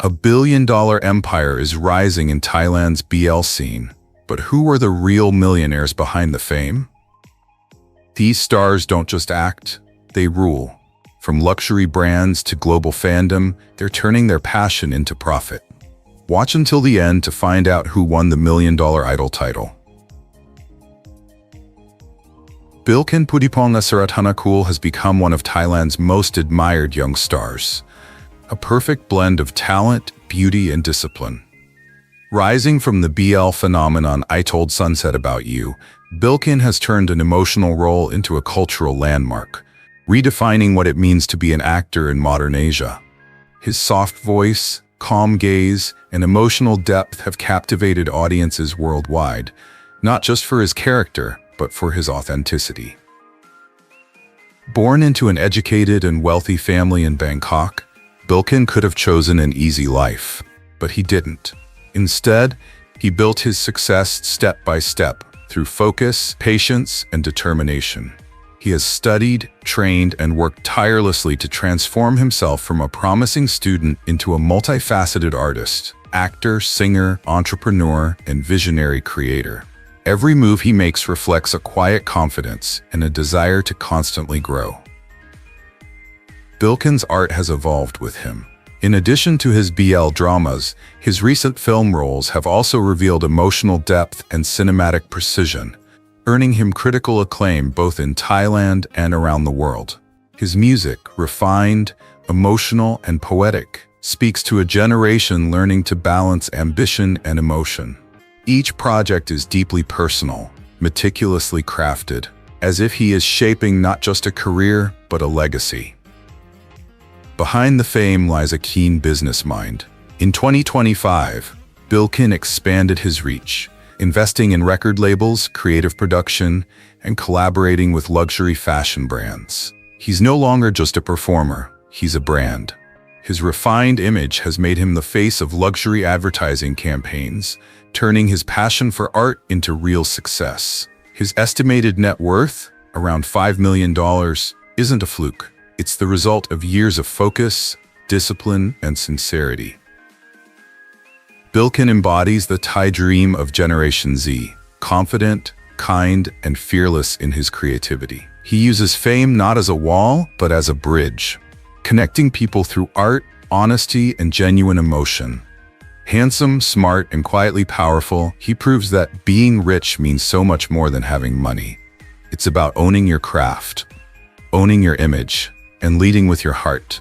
A billion-dollar empire is rising in Thailand's BL scene. But who are the real millionaires behind the fame? These stars don't just act, they rule. From luxury brands to global fandom, they're turning their passion into profit. Watch until the end to find out who won the $1 Million Idol title. Billkin Putthipong Assaratanakul has become one of Thailand's most admired young stars. A perfect blend of talent, beauty, and discipline. Rising from the BL phenomenon I Told Sunset About You, Billkin has turned an emotional role into a cultural landmark, redefining what it means to be an actor in modern Asia. His soft voice, calm gaze, and emotional depth have captivated audiences worldwide, not just for his character, but for his authenticity. Born into an educated and wealthy family in Bangkok, Billkin could have chosen an easy life, but he didn't. Instead, he built his success step by step through focus, patience, and determination. He has studied, trained, and worked tirelessly to transform himself from a promising student into a multifaceted artist, actor, singer, entrepreneur, and visionary creator. Every move he makes reflects a quiet confidence and a desire to constantly grow. Billkin's art has evolved with him. In addition to his BL dramas, his recent film roles have also revealed emotional depth and cinematic precision, earning him critical acclaim both in Thailand and around the world. His music, refined, emotional, and poetic, speaks to a generation learning to balance ambition and emotion. Each project is deeply personal, meticulously crafted, as if he is shaping not just a career, but a legacy. Behind the fame lies a keen business mind. In 2025, Billkin expanded his reach, investing in record labels, creative production, and collaborating with luxury fashion brands. He's no longer just a performer, he's a brand. His refined image has made him the face of luxury advertising campaigns, turning his passion for art into real success. His estimated net worth, around $5 million, isn't a fluke. It's the result of years of focus, discipline, and sincerity. Billkin embodies the Thai dream of Generation Z, confident, kind, and fearless in his creativity. He uses fame not as a wall, but as a bridge, connecting people through art, honesty, and genuine emotion. Handsome, smart, and quietly powerful, he proves that being rich means so much more than having money. It's about owning your craft, owning your image, and leading with your heart.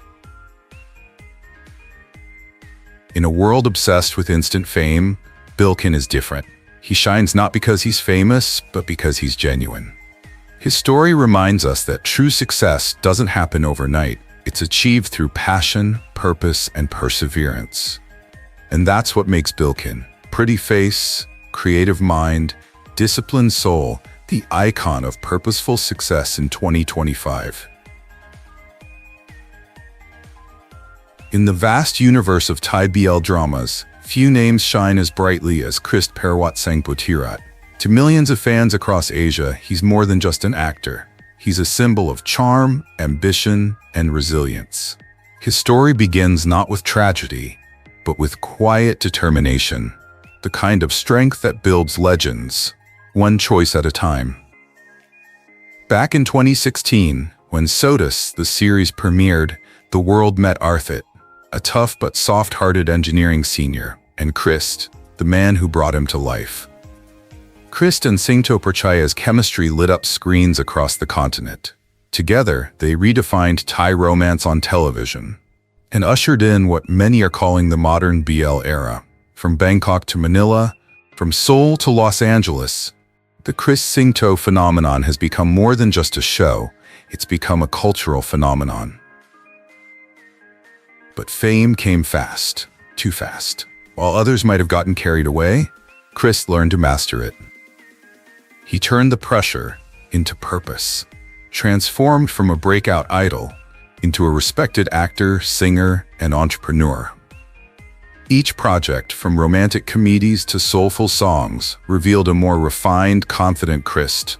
In a world obsessed with instant fame, Billkin is different. He shines not because he's famous, but because he's genuine. His story reminds us that true success doesn't happen overnight. It's achieved through passion, purpose, and perseverance. And that's what makes Billkin, pretty face, creative mind, disciplined soul, the icon of purposeful success in 2025. In the vast universe of Thai BL dramas, few names shine as brightly as Krist Perawat Sangpotirat. To millions of fans across Asia, he's more than just an actor. He's a symbol of charm, ambition, and resilience. His story begins not with tragedy, but with quiet determination, the kind of strength that builds legends, one choice at a time. Back in 2016, when Sotus, the series premiered, the world met Arthit, a tough but soft-hearted engineering senior, and Krist, the man who brought him to life. Krist and Sangpotirat's chemistry lit up screens across the continent. Together, they redefined Thai romance on television and ushered in what many are calling the modern BL era. From Bangkok to Manila, from Seoul to Los Angeles, the Krist-Sangpo phenomenon has become more than just a show, it's become a cultural phenomenon. But fame came fast, too fast. While others might have gotten carried away, Krist learned to master it. He turned the pressure into purpose, transformed from a breakout idol into a respected actor, singer, and entrepreneur. Each project, from romantic comedies to soulful songs, revealed a more refined, confident Krist,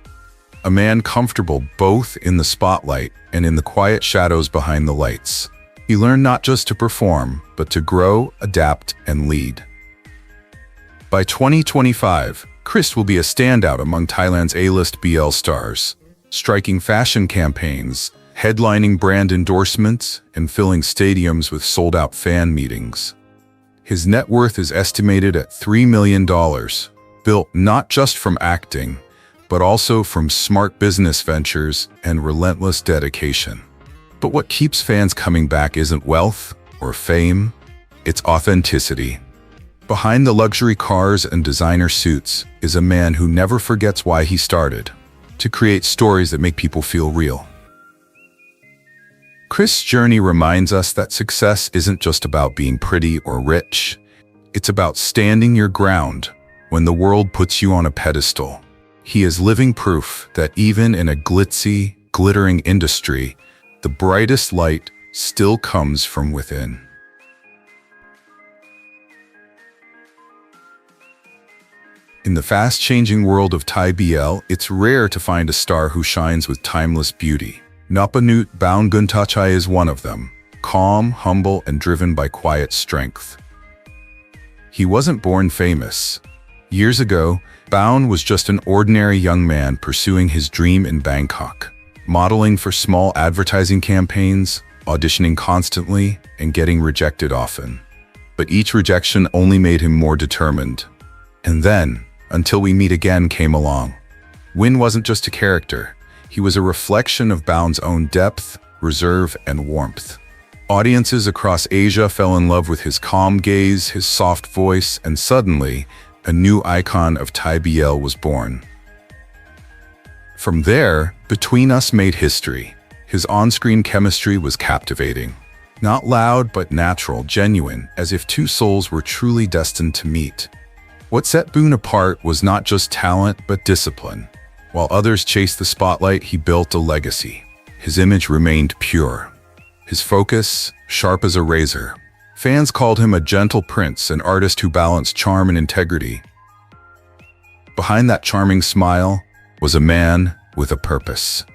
a man comfortable both in the spotlight and in the quiet shadows behind the lights. He learned not just to perform, but to grow, adapt, and lead. By 2025, Krist will be a standout among Thailand's A-list BL stars, striking fashion campaigns, headlining brand endorsements, and filling stadiums with sold-out fan meetings. His net worth is estimated at $3 million, built not just from acting, but also from smart business ventures and relentless dedication. But what keeps fans coming back isn't wealth or fame, it's authenticity. Behind the luxury cars and designer suits is a man who never forgets why he started, to create stories that make people feel real. Krist's journey reminds us that success isn't just about being pretty or rich. It's about standing your ground when the world puts you on a pedestal. He is living proof that even in a glitzy, glittering industry, the brightest light still comes from within. In the fast-changing world of Thai BL, it's rare to find a star who shines with timeless beauty. Noppanut Boun Guntachai is one of them, calm, humble, and driven by quiet strength. He wasn't born famous. Years ago, Boun was just an ordinary young man pursuing his dream in Bangkok, modeling for small advertising campaigns, auditioning constantly, and getting rejected often. But each rejection only made him more determined. And then, Until We Meet Again came along. Win wasn't just a character. He was a reflection of Boun's own depth, reserve, and warmth. Audiences across Asia fell in love with his calm gaze, his soft voice, and suddenly, a new icon of Thai BL was born. From there, Between Us made history. His on-screen chemistry was captivating. Not loud, but natural, genuine, as if two souls were truly destined to meet. What set Boun apart was not just talent, but discipline. While others chased the spotlight, he built a legacy. His image remained pure. His focus, sharp as a razor. Fans called him a gentle prince, an artist who balanced charm and integrity. Behind that charming smile was a man with a purpose.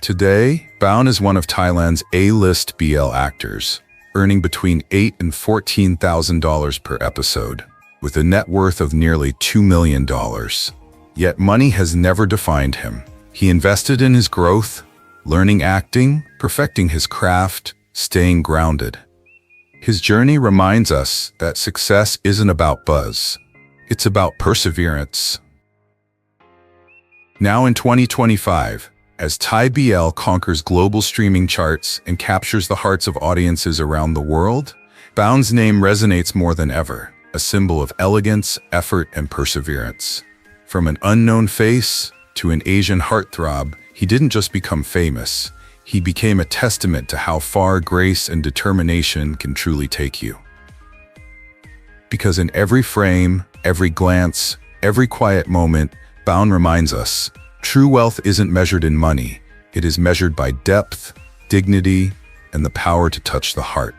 Today, Boun is one of Thailand's A-list BL actors, earning between $8,000 and $14,000 per episode, with a net worth of nearly $2 million. Yet money has never defined him. He invested in his growth, learning acting, perfecting his craft, staying grounded. His journey reminds us that success isn't about buzz. It's about perseverance. Now in 2025, as Thai BL conquers global streaming charts and captures the hearts of audiences around the world, Boun's name resonates more than ever, a symbol of elegance, effort, and perseverance. From an unknown face to an Asian heartthrob, he didn't just become famous. He became a testament to how far grace and determination can truly take you. Because in every frame, every glance, every quiet moment, Boun reminds us, true wealth isn't measured in money. It is measured by depth, dignity, and the power to touch the heart.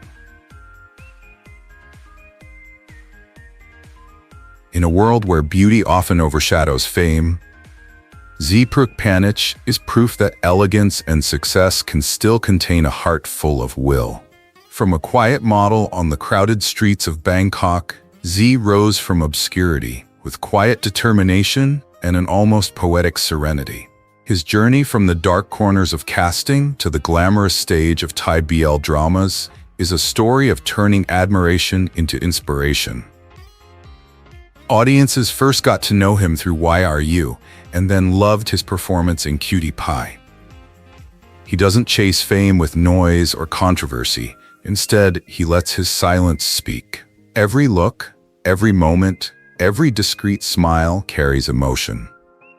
In a world where beauty often overshadows fame, Zee Pruk Panich is proof that elegance and success can still contain a heart full of will. From a quiet model on the crowded streets of Bangkok, Zee rose from obscurity with quiet determination and an almost poetic serenity. His journey from the dark corners of casting to the glamorous stage of Thai BL dramas is a story of turning admiration into inspiration. Audiences first got to know him through Why Are You, and then loved his performance in Cutie Pie. He doesn't chase fame with noise or controversy. Instead, he lets his silence speak. Every look, every moment, every discreet smile carries emotion.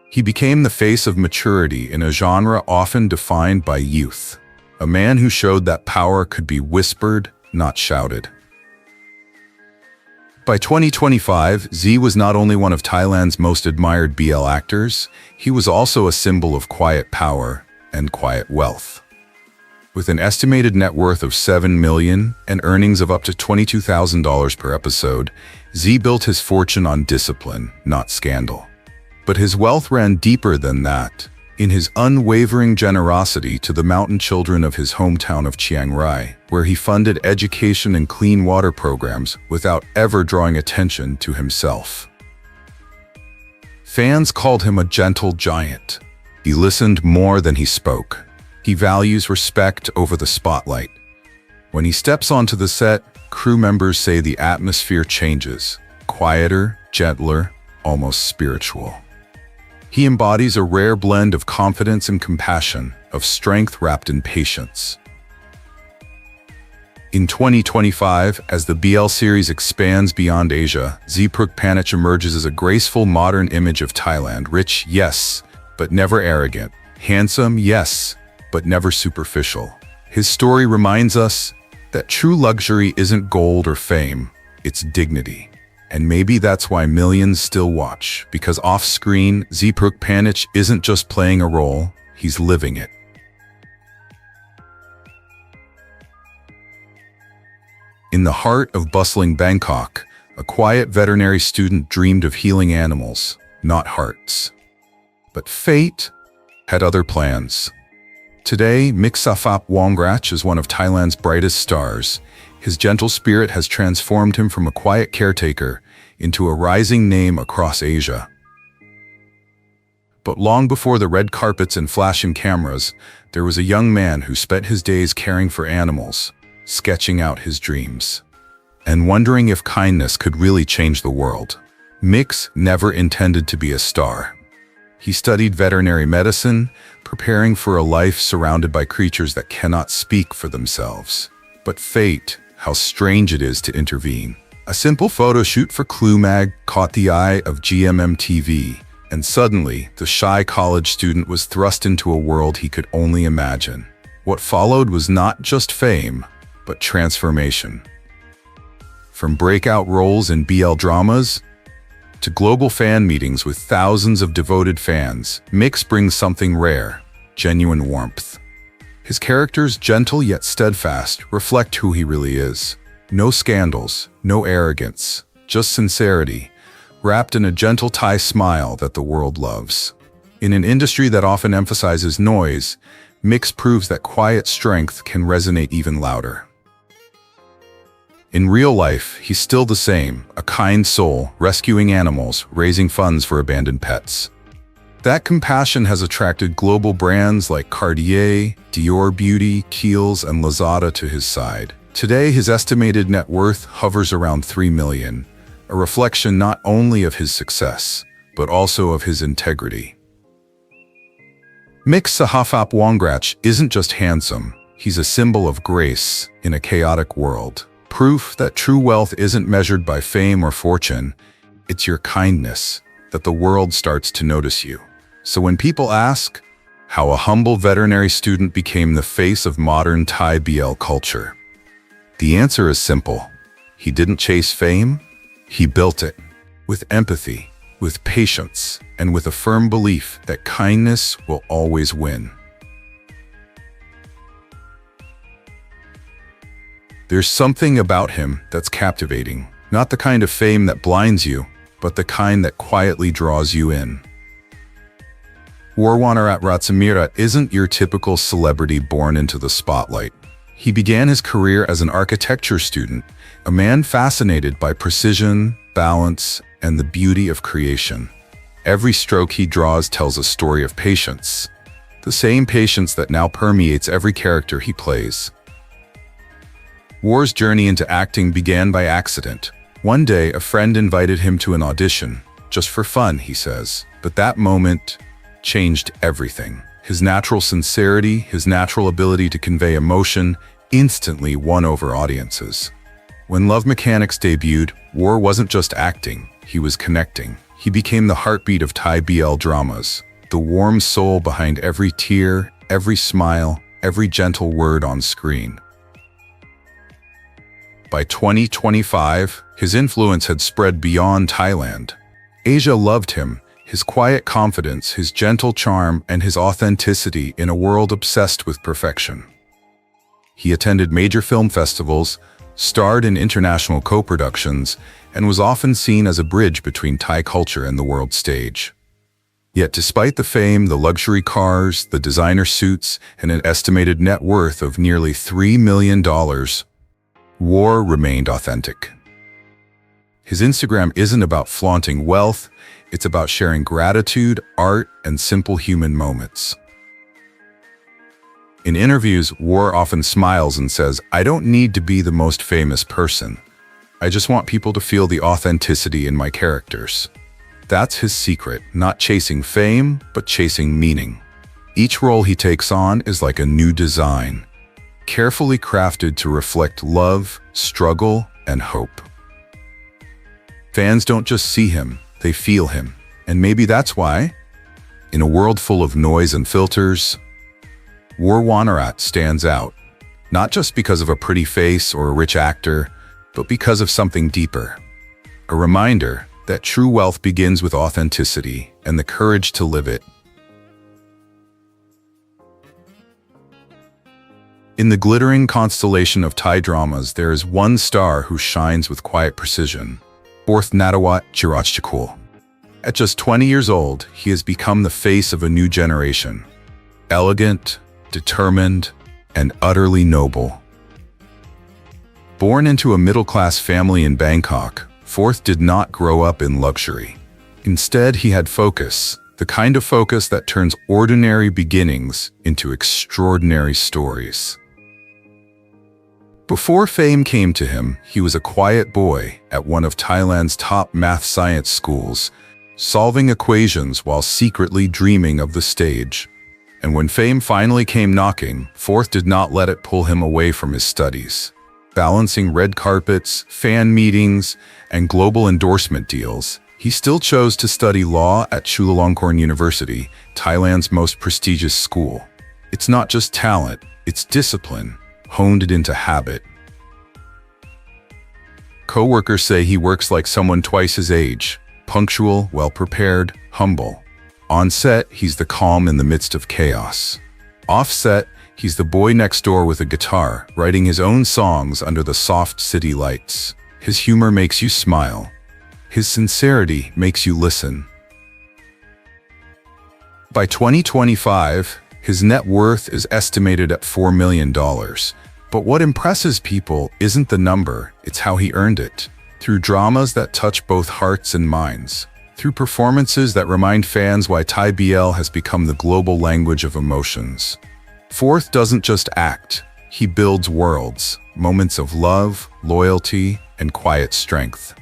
He became the face of maturity in a genre often defined by youth. A man who showed that power could be whispered, not shouted. By 2025, Zee was not only one of Thailand's most admired BL actors, he was also a symbol of quiet power and quiet wealth. With an estimated net worth of $7 million and earnings of up to $22,000 per episode, Zee built his fortune on discipline, not scandal. But his wealth ran deeper than that. in his unwavering generosity to the mountain children of his hometown of Chiang Rai, where he funded education and clean water programs without ever drawing attention to himself. Fans called him a gentle giant. He listened more than he spoke. He values respect over the spotlight. When he steps onto the set, crew members say the atmosphere changes, quieter, gentler, almost spiritual. He embodies a rare blend of confidence and compassion, of strength wrapped in patience. In 2025, as the BL series expands beyond Asia, Zee Pruk Panich emerges as a graceful modern image of Thailand, rich, yes, but never arrogant, handsome, yes, but never superficial. His story reminds us that true luxury isn't gold or fame, it's dignity. And maybe that's why millions still watch, because off-screen, Zee Pruk Panich isn't just playing a role, he's living it. In the heart of bustling Bangkok, a quiet veterinary student dreamed of healing animals, not hearts. But fate had other plans. Today, Sahaphap Wongratch is one of Thailand's brightest stars. His gentle spirit has transformed him from a quiet caretaker into a rising name across Asia. But long before the red carpets and flashing cameras, there was a young man who spent his days caring for animals, sketching out his dreams, and wondering if kindness could really change the world. Mix never intended to be a star. He studied veterinary medicine, preparing for a life surrounded by creatures that cannot speak for themselves. But fate, how strange it is to intervene. A simple photo shoot for Clue Mag caught the eye of GMM-TV, and suddenly, the shy college student was thrust into a world he could only imagine. What followed was not just fame, but transformation. From breakout roles in BL dramas to global fan meetings with thousands of devoted fans, Mix brings something rare, genuine warmth. His characters, gentle yet steadfast, reflect who he really is. No scandals, no arrogance, just sincerity, wrapped in a gentle Thai smile that the world loves. In an industry that often emphasizes noise, Mix proves that quiet strength can resonate even louder. In real life, he's still the same, a kind soul, rescuing animals, raising funds for abandoned pets. That compassion has attracted global brands like Cartier, Dior Beauty, Kiehl's, and Lazada to his side. Today, his estimated net worth hovers around $3 million, a reflection not only of his success, but also of his integrity. Sahaphap Wongratch isn't just handsome, he's a symbol of grace in a chaotic world. Proof that true wealth isn't measured by fame or fortune, it's your kindness that the world starts to notice you. So when people ask how a humble veterinary student became the face of modern Thai BL culture, the answer is simple. He didn't chase fame, he built it. With empathy, with patience, and with a firm belief that kindness will always win. There's something about him that's captivating. Not the kind of fame that blinds you, but the kind that quietly draws you in. Wanarat Ratsameerat isn't your typical celebrity born into the spotlight. He began his career as an architecture student, a man fascinated by precision, balance, and the beauty of creation. Every stroke he draws tells a story of patience, the same patience that now permeates every character he plays. War's journey into acting began by accident. One day, a friend invited him to an audition, just for fun, he says. But that moment changed everything. His natural sincerity, his natural ability to convey emotion, instantly won over audiences. When Love Mechanics debuted, War wasn't just acting, he was connecting. He became the heartbeat of Thai BL dramas, the warm soul behind every tear, every smile, every gentle word on screen. By 2025, his influence had spread beyond Thailand. Asia loved him, his quiet confidence, his gentle charm, and his authenticity in a world obsessed with perfection. He attended major film festivals, starred in international co-productions, and was often seen as a bridge between Thai culture and the world stage. Yet despite the fame, the luxury cars, the designer suits, and an estimated net worth of nearly $3 million, War remained authentic. His Instagram isn't about flaunting wealth, it's about sharing gratitude, art, and simple human moments. In interviews, War often smiles and says, "I don't need to be the most famous person. I just want people to feel the authenticity in my characters." That's his secret, not chasing fame, but chasing meaning. Each role he takes on is like a new design, carefully crafted to reflect love, struggle, and hope. Fans don't just see him, they feel him. And maybe that's why, in a world full of noise and filters, War Wanarat stands out, not just because of a pretty face or a rich actor, but because of something deeper. A reminder that true wealth begins with authenticity and the courage to live it. In the glittering constellation of Thai dramas, there is one star who shines with quiet precision. Fourth Nattawat Jirochtikul. At just 20 years old, he has become the face of a new generation. Elegant, determined, and utterly noble. Born into a middle-class family in Bangkok, Fourth did not grow up in luxury. Instead, he had focus, the kind of focus that turns ordinary beginnings into extraordinary stories. Before fame came to him, he was a quiet boy at one of Thailand's top math science schools, solving equations while secretly dreaming of the stage. And when fame finally came knocking, Fourth did not let it pull him away from his studies. Balancing red carpets, fan meetings, and global endorsement deals, he still chose to study law at Chulalongkorn University, Thailand's most prestigious school. It's not just talent, it's discipline, honed it into habit. Co-workers say he works like someone twice his age, punctual, well-prepared, humble. On set, he's the calm in the midst of chaos. Off set, he's the boy next door with a guitar, writing his own songs under the soft city lights. His humor makes you smile. His sincerity makes you listen. By 2025, his net worth is estimated at $4 million. But what impresses people isn't the number, it's how he earned it. Through dramas that touch both hearts and minds. Through performances that remind fans why Thai BL has become the global language of emotions. Fourth doesn't just act, he builds worlds, moments of love, loyalty, and quiet strength.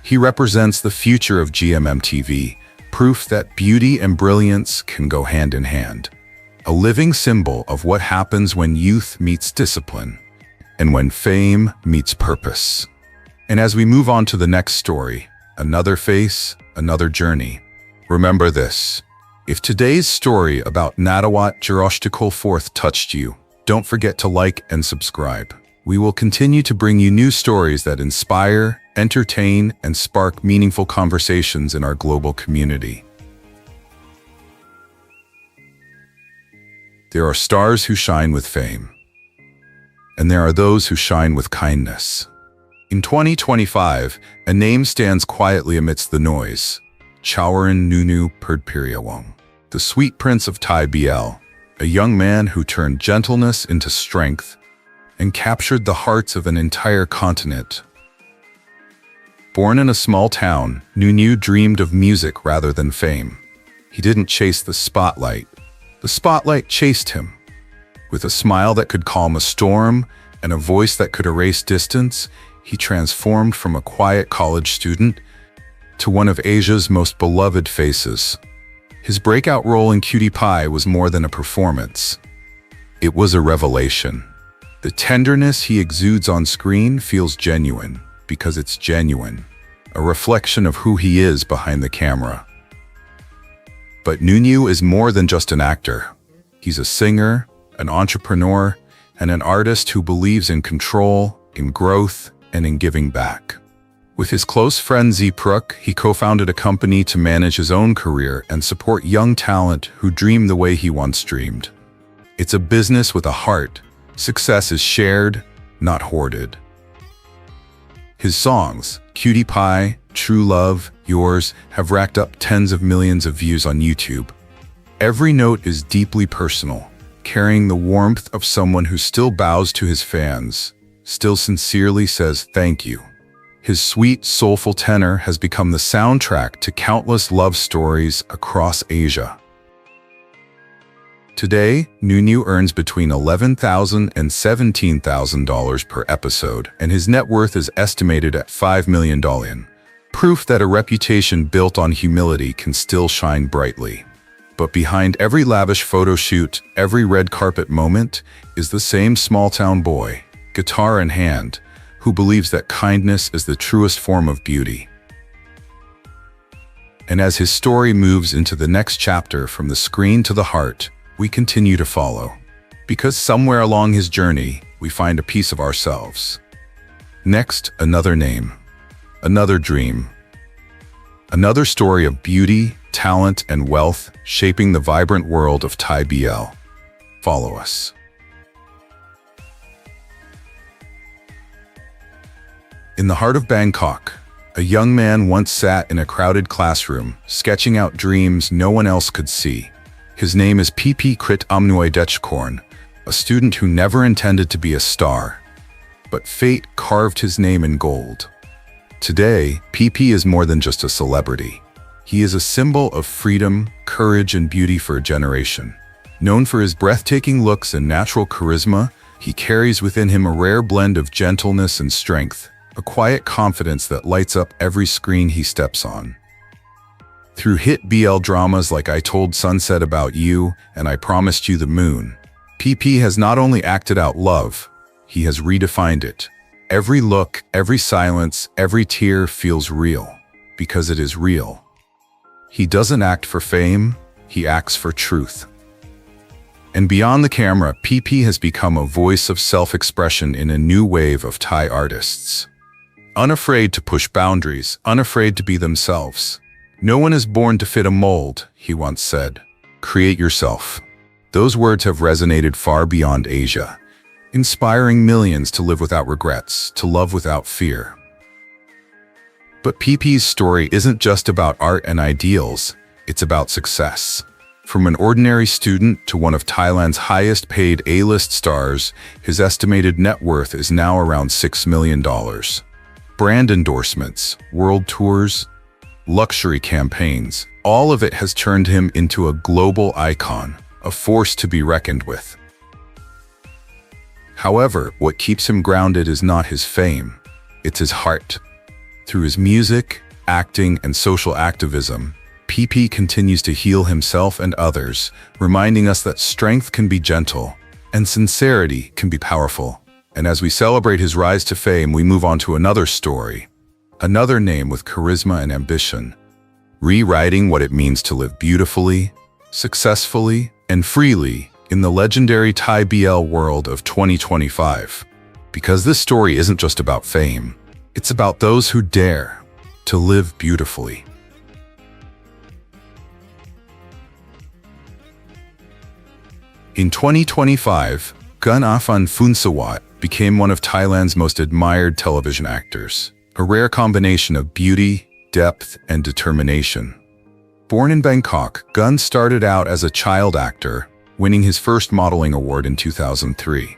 He represents the future of GMMTV, proof that beauty and brilliance can go hand in hand. A living symbol of what happens when youth meets discipline, and when fame meets purpose. And as we move on to the next story, another face, another journey, remember this. If today's story about Nattawat Jirochtikul Fourth touched you, don't forget to like and subscribe. We will continue to bring you new stories that inspire, entertain, and spark meaningful conversations in our global community. There are stars who shine with fame, and there are those who shine with kindness. In 2025, a name stands quietly amidst the noise. Chawarin Nunew Perdpiriyawong, the sweet prince of Thai BL, a young man who turned gentleness into strength and captured the hearts of an entire continent. Born in a small town, Nunew dreamed of music rather than fame. He didn't chase the spotlight chased him. With a smile that could calm a storm and a voice that could erase distance, he transformed from a quiet college student to one of Asia's most beloved faces. His breakout role in Cutie Pie was more than a performance. It was a revelation. The tenderness he exudes on screen feels genuine because it's genuine, a reflection of who he is behind the camera. But Nunew is more than just an actor. He's a singer, an entrepreneur, and an artist who believes in control, in growth, and in giving back. With his close friend Zee Pruk, he co-founded a company to manage his own career and support young talent who dream the way he once dreamed. It's a business with a heart. Success is shared, not hoarded. His songs, Cutie Pie, True Love, Yours, have racked up tens of millions of views on YouTube. Every note is deeply personal, carrying the warmth of someone who still bows to his fans, still sincerely says thank you. His sweet, soulful tenor has become the soundtrack to countless love stories across Asia. Today, Nunew earns between $11,000 and $17,000 per episode, and his net worth is estimated at $5 million. Proof that a reputation built on humility can still shine brightly. But behind every lavish photo shoot, every red carpet moment, is the same small-town boy, guitar in hand, who believes that kindness is the truest form of beauty. And as his story moves into the next chapter from the screen to the heart, we continue to follow. Because somewhere along his journey, we find a piece of ourselves. Next, another name, another dream, another story of beauty, talent, and wealth shaping the vibrant world of Thai BL. Follow us. In the heart of Bangkok, a young man once sat in a crowded classroom, sketching out dreams no one else could see. His name is Krit Amnuaydechkorn, a student who never intended to be a star. But fate carved his name in gold. Today, PP is more than just a celebrity. He is a symbol of freedom, courage, and beauty for a generation. Known for his breathtaking looks and natural charisma, he carries within him a rare blend of gentleness and strength, a quiet confidence that lights up every screen he steps on. Through hit BL dramas like I Told Sunset About You and I Promised You the Moon, PP has not only acted out love, he has redefined it. Every look, every silence, every tear feels real, because it is real. He doesn't act for fame, he acts for truth. And beyond the camera, PP has become a voice of self-expression in a new wave of Thai artists. Unafraid to push boundaries, unafraid to be themselves. No one is born to fit a mold, he once said. Create yourself. Those words have resonated far beyond Asia, inspiring millions to live without regrets, to love without fear. But PP's story isn't just about art and ideals, it's about success. From an ordinary student to one of Thailand's highest paid A-list stars, his estimated net worth is now around $6 million. Brand endorsements, world tours, luxury campaigns, all of it has turned him into a global icon, a force to be reckoned with. However, what keeps him grounded is not his fame, it's his heart. Through his music, acting, and social activism, PP continues to heal himself and others, reminding us that strength can be gentle, and sincerity can be powerful. And as we celebrate his rise to fame, we move on to another story. Another name with charisma and ambition, rewriting what it means to live beautifully, successfully, and freely in the legendary Thai BL world of 2025. Because this story isn't just about fame, it's about those who dare to live beautifully. In 2025, Atthaphan Phunsawat became one of Thailand's most admired television actors. A rare combination of beauty, depth, and determination. Born in Bangkok, Gun started out as a child actor, winning his first modeling award in 2003.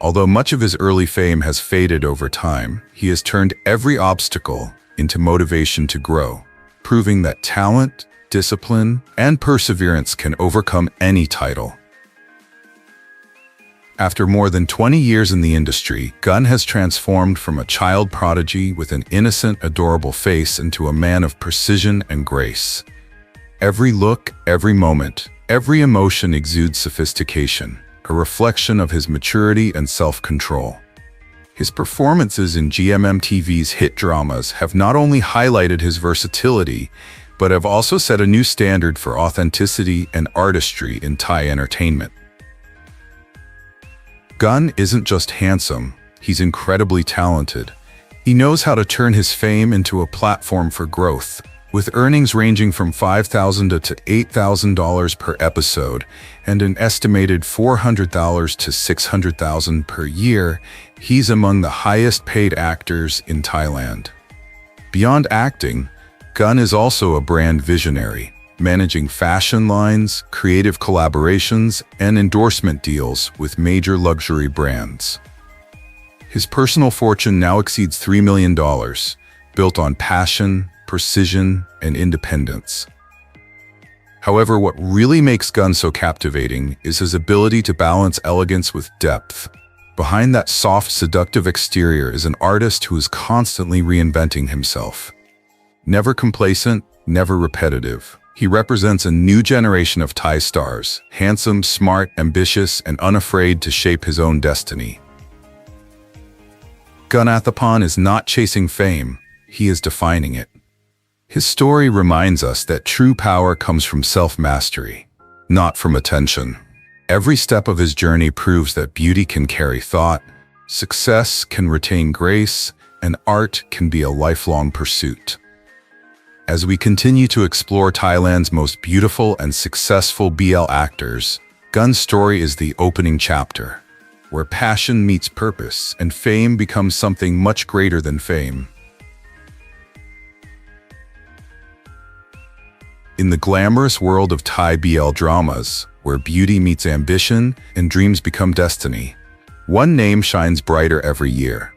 Although much of his early fame has faded over time, he has turned every obstacle into motivation to grow, proving that talent, discipline, and perseverance can overcome any title. After more than 20 years in the industry, Gun has transformed from a child prodigy with an innocent, adorable face into a man of precision and grace. Every look, every moment, every emotion exudes sophistication, a reflection of his maturity and self-control. His performances in GMMTV's hit dramas have not only highlighted his versatility, but have also set a new standard for authenticity and artistry in Thai entertainment. Gun isn't just handsome, he's incredibly talented. He knows how to turn his fame into a platform for growth, with earnings ranging from $5,000 to $8,000 per episode and an estimated $400,000 to $600,000 per year. He's among the highest-paid actors in Thailand. Beyond acting, Gun is also a brand visionary, managing fashion lines, creative collaborations, and endorsement deals with major luxury brands. His personal fortune now exceeds $3 million, built on passion, precision, and independence. However, what really makes Gun so captivating is his ability to balance elegance with depth. Behind that soft, seductive exterior is an artist who is constantly reinventing himself. Never complacent, never repetitive. He represents a new generation of Thai stars, handsome, smart, ambitious, and unafraid to shape his own destiny. Gun Atthaphan is not chasing fame, he is defining it. His story reminds us that true power comes from self-mastery, not from attention. Every step of his journey proves that beauty can carry thought, success can retain grace, and art can be a lifelong pursuit. As we continue to explore Thailand's most beautiful and successful BL actors, Gun's story is the opening chapter, where passion meets purpose and fame becomes something much greater than fame. In the glamorous world of Thai BL dramas, where beauty meets ambition and dreams become destiny, one name shines brighter every year: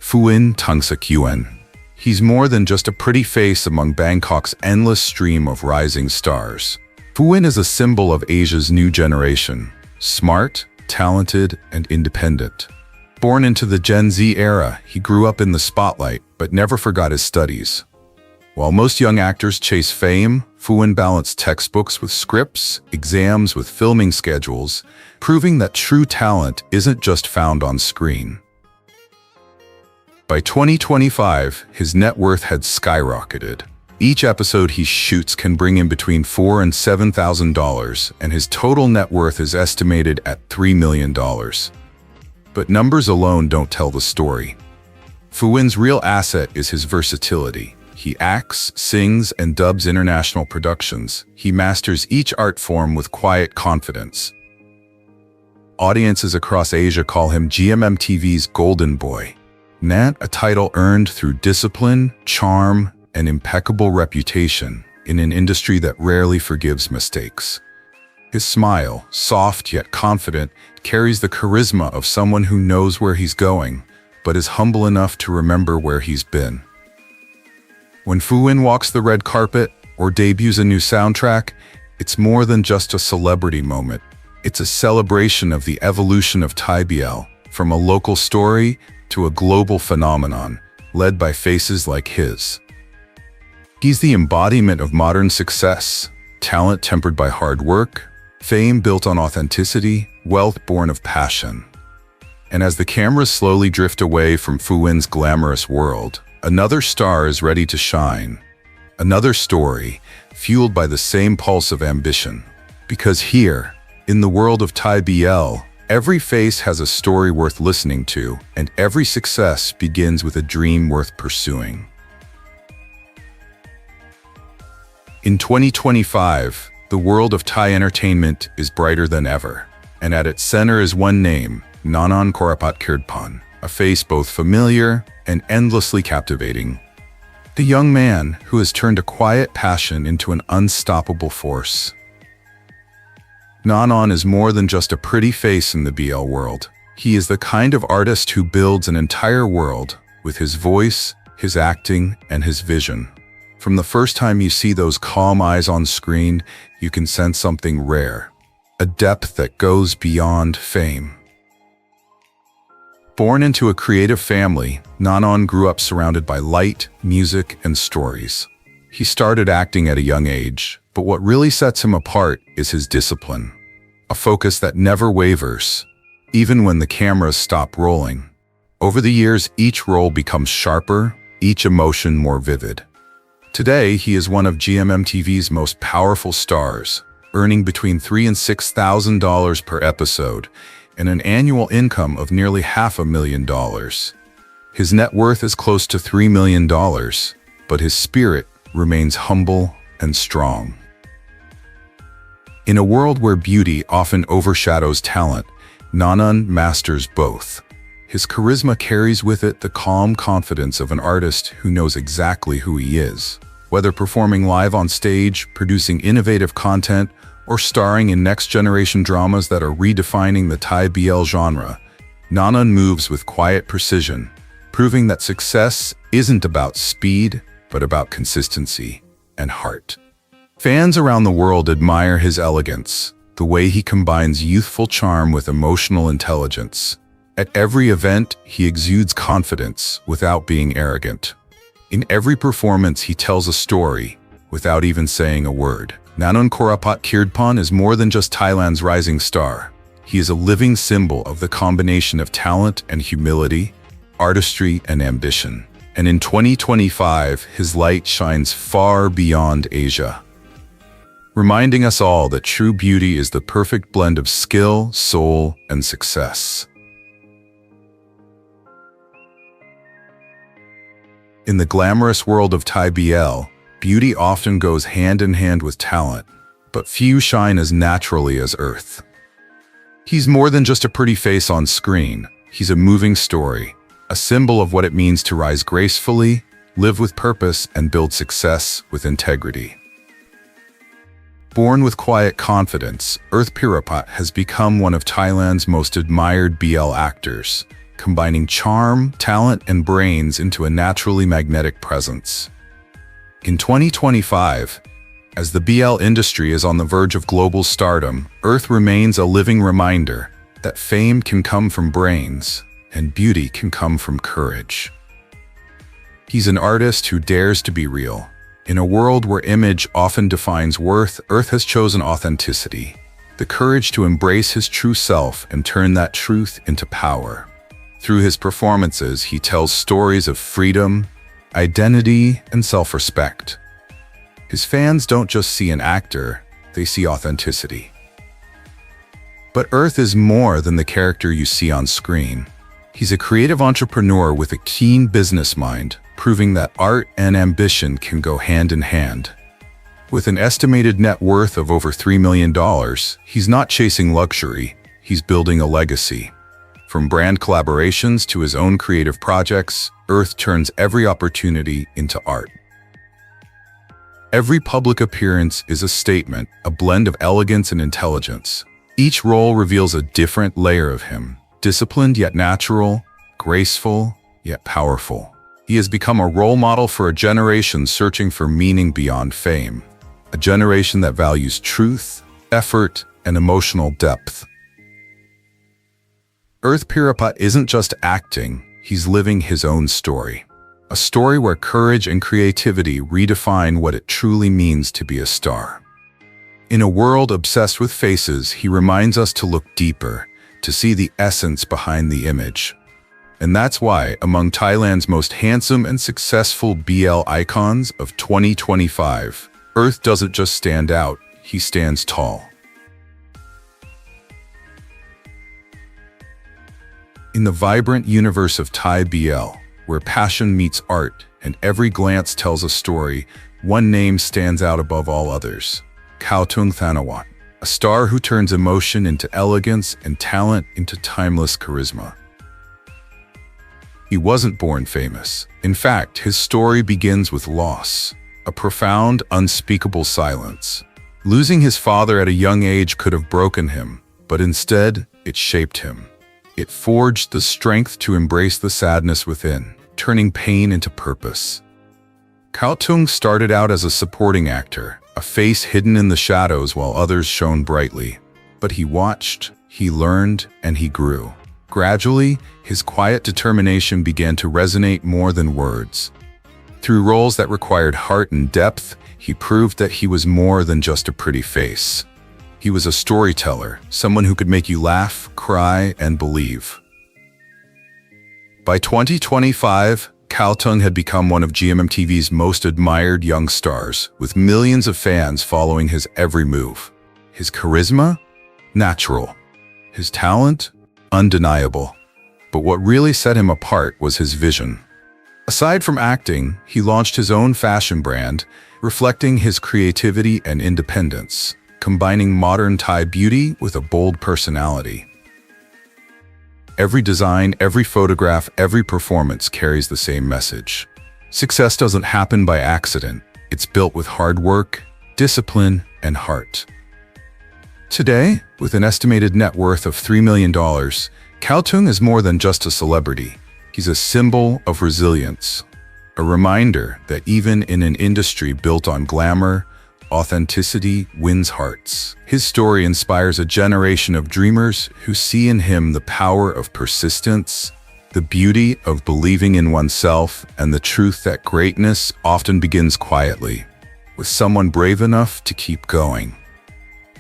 Phuwin Tangsakyuen. He's more than just a pretty face among Bangkok's endless stream of rising stars. Phuwin is a symbol of Asia's new generation, smart, talented, and independent. Born into the Gen Z era, he grew up in the spotlight but never forgot his studies. While most young actors chase fame, Phuwin balanced textbooks with scripts, exams with filming schedules, proving that true talent isn't just found on screen. By 2025, his net worth had skyrocketed. Each episode he shoots can bring in between $4,000 and $7,000, and his total net worth is estimated at $3 million. But numbers alone don't tell the story. Phuwin's real asset is his versatility. He acts, sings, and dubs international productions. He masters each art form with quiet confidence. Audiences across Asia call him GMMTV's Golden Boy. Nat, a title earned through discipline, charm, and impeccable reputation in an industry that rarely forgives mistakes. His smile, soft yet confident, carries the charisma of someone who knows where he's going, but is humble enough to remember where he's been. When Phuwin walks the red carpet or debuts a new soundtrack, it's more than just a celebrity moment. It's a celebration of the evolution of Thai BL, from a local story to a global phenomenon, led by faces like his. He's the embodiment of modern success, talent tempered by hard work, fame built on authenticity, wealth born of passion. And as the cameras slowly drift away from Phuwin's glamorous world, another star is ready to shine. Another story, fueled by the same pulse of ambition. Because here, in the world of Thai BL, every face has a story worth listening to, and every success begins with a dream worth pursuing. In 2025, the world of Thai entertainment is brighter than ever, and at its center is one name, Nanon Korapat Kirdpan, a face both familiar and endlessly captivating. The young man who has turned a quiet passion into an unstoppable force. Nanon is more than just a pretty face in the BL world. He is the kind of artist who builds an entire world with his voice, his acting, and his vision. From the first time you see those calm eyes on screen, you can sense something rare, a depth that goes beyond fame. Born into a creative family, Nanon grew up surrounded by light, music, and stories. He started acting at a young age, but what really sets him apart is his discipline. A focus that never wavers, even when the cameras stop rolling. Over the years, each role becomes sharper, each emotion more vivid. Today, he is one of GMMTV's most powerful stars, earning between $3,000 and $6,000 per episode, and an annual income of nearly $500,000. His net worth is close to $3 million, but his spirit, remains humble and strong. In a world where beauty often overshadows talent, Nanon masters both. His charisma carries with it the calm confidence of an artist who knows exactly who he is. Whether performing live on stage, producing innovative content, or starring in next-generation dramas that are redefining the Thai BL genre, Nanon moves with quiet precision, proving that success isn't about speed, but about consistency and heart. Fans around the world admire his elegance, the way he combines youthful charm with emotional intelligence. At every event, he exudes confidence without being arrogant. In every performance, he tells a story without even saying a word. Nanon Korapat Kirdpan is more than just Thailand's rising star. He is a living symbol of the combination of talent and humility, artistry and ambition. And in 2025, his light shines far beyond Asia, reminding us all that true beauty is the perfect blend of skill, soul, and success. In the glamorous world of Thai BL, beauty often goes hand in hand with talent, but few shine as naturally as Earth. He's more than just a pretty face on screen. He's a moving story, a symbol of what it means to rise gracefully, live with purpose, and build success with integrity. Born with quiet confidence, Perapat has become one of Thailand's most admired BL actors, combining charm, talent, and brains into a naturally magnetic presence. In 2025, as the BL industry is on the verge of global stardom, Earth remains a living reminder that fame can come from brains and beauty can come from courage. He's an artist who dares to be real. In a world where image often defines worth, Earth has chosen authenticity, the courage to embrace his true self and turn that truth into power. Through his performances, he tells stories of freedom, identity, and self-respect. His fans don't just see an actor, they see authenticity. But Earth is more than the character you see on screen. He's a creative entrepreneur with a keen business mind, proving that art and ambition can go hand in hand. With an estimated net worth of over $3 million, he's not chasing luxury, he's building a legacy. From brand collaborations to his own creative projects, Earth turns every opportunity into art. Every public appearance is a statement, a blend of elegance and intelligence. Each role reveals a different layer of him, disciplined yet natural, graceful yet powerful. He has become a role model for a generation searching for meaning beyond fame, a generation that values truth, effort, and emotional depth. Perapat isn't just acting, he's living his own story. A story where courage and creativity redefine what it truly means to be a star. In a world obsessed with faces, he reminds us to look deeper, to see the essence behind the image. And that's why, among Thailand's most handsome and successful BL icons of 2025, Earth doesn't just stand out, he stands tall. In the vibrant universe of Thai BL, where passion meets art and every glance tells a story, one name stands out above all others: Khaotung Thanawat, a star who turns emotion into elegance and talent into timeless charisma. He wasn't born famous. In fact, his story begins with loss, a profound, unspeakable silence. Losing his father at a young age could have broken him, but instead, it shaped him. It forged the strength to embrace the sadness within, turning pain into purpose. Khaotung started out as a supporting actor, a face hidden in the shadows while others shone brightly. But he watched, he learned, and he grew. Gradually, his quiet determination began to resonate more than words. Through roles that required heart and depth, he proved that he was more than just a pretty face. He was a storyteller, someone who could make you laugh, cry, and believe. By 2025, Khaotung had become one of GMMTV's most admired young stars, with millions of fans following his every move. His charisma? Natural. His talent? Undeniable. But what really set him apart was his vision. Aside from acting, he launched his own fashion brand, reflecting his creativity and independence, combining modern Thai beauty with a bold personality. Every design, every photograph, every performance carries the same message. Success doesn't happen by accident. It's built with hard work, discipline, and heart. Today, with an estimated net worth of $3 million, Khaotung is more than just a celebrity. He's a symbol of resilience, a reminder that even in an industry built on glamour, authenticity wins hearts. His story inspires a generation of dreamers who see in him the power of persistence, the beauty of believing in oneself, and the truth that greatness often begins quietly, with someone brave enough to keep going.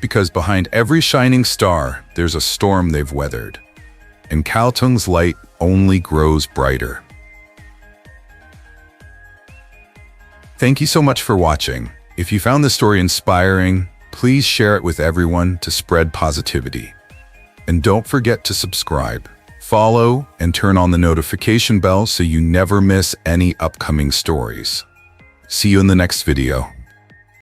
Because behind every shining star, there's a storm they've weathered, and Khaotung's light only grows brighter. Thank you so much for watching. If you found this story inspiring, please share it with everyone to spread positivity. And don't forget to subscribe, follow, and turn on the notification bell so you never miss any upcoming stories. See you in the next video.